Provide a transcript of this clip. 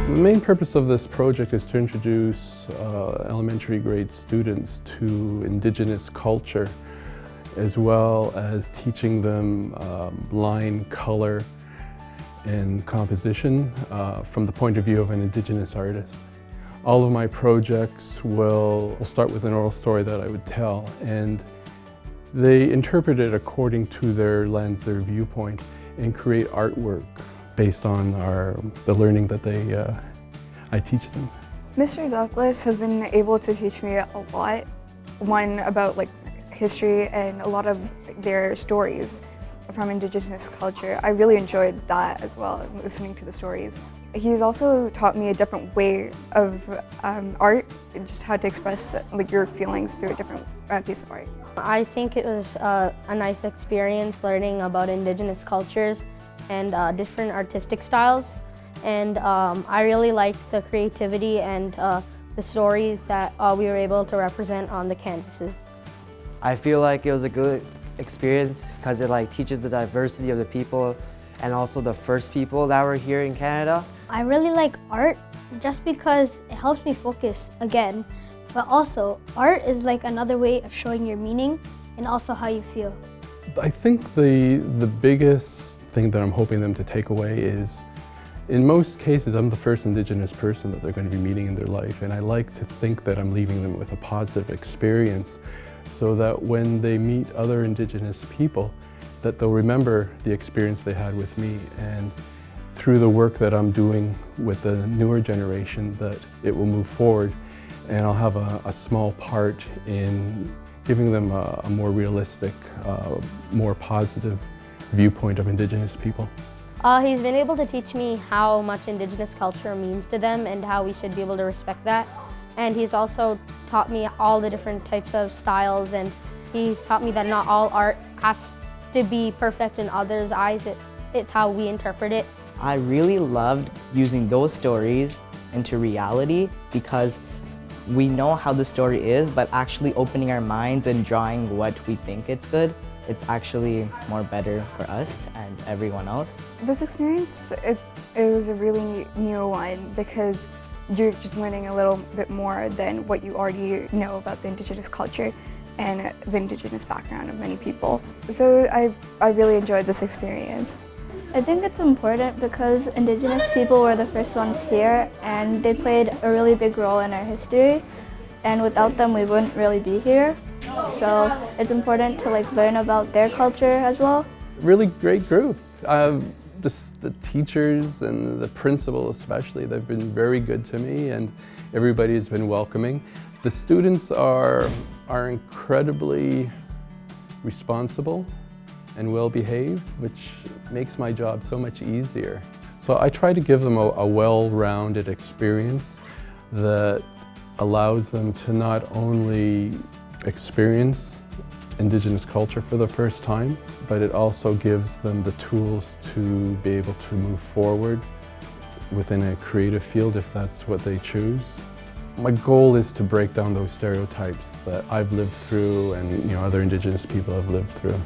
The main purpose of this project is to introduce elementary grade students to Indigenous culture, as well as teaching them line, color, and composition from the point of view of an Indigenous artist. All of my projects will start with an oral story that I would tell, and they interpret it according to their lens, their viewpoint, and create artwork based on the learning that I teach them. Mr. Douglas has been able to teach me a lot. One about history and a lot of their stories from Indigenous culture. I really enjoyed that as well, listening to the stories. He's also taught me a different way of art, just how to express your feelings through a different piece of art. I think it was a nice experience learning about Indigenous cultures and different artistic styles. And I really liked the creativity and the stories that we were able to represent on the canvases. I feel like it was a good experience because it teaches the diversity of the people and also the first people that were here in Canada. I really like art just because it helps me focus again, but also art is another way of showing your meaning and also how you feel. I think the biggest thing that I'm hoping them to take away is, in most cases, I'm the first Indigenous person that they're going to be meeting in their life, and I like to think that I'm leaving them with a positive experience so that when they meet other Indigenous people, that they'll remember the experience they had with me, and through the work that I'm doing with the newer generation, that it will move forward, and I'll have a small part in giving them a more realistic, more positive viewpoint of Indigenous people. He's been able to teach me how much Indigenous culture means to them and how we should be able to respect that. And he's also taught me all the different types of styles, and he's taught me that not all art has to be perfect in others' eyes. It's how we interpret it. I really loved using those stories into reality because we know how the story is, but actually opening our minds and drawing what we think it's good, it's actually more better for us and everyone else. This experience, it was a really new one because you're just learning a little bit more than what you already know about the Indigenous culture and the Indigenous background of many people. So I really enjoyed this experience. I think it's important because Indigenous people were the first ones here and they played a really big role in our history, and without them we wouldn't really be here. So it's important to learn about their culture as well. Really great group. The teachers and the principal especially, they've been very good to me, and everybody has been welcoming. The students are incredibly responsible and well-behaved, which makes my job so much easier. So I try to give them a well-rounded experience that allows them to not only experience Indigenous culture for the first time, but it also gives them the tools to be able to move forward within a creative field if that's what they choose. My goal is to break down those stereotypes that I've lived through and other Indigenous people have lived through.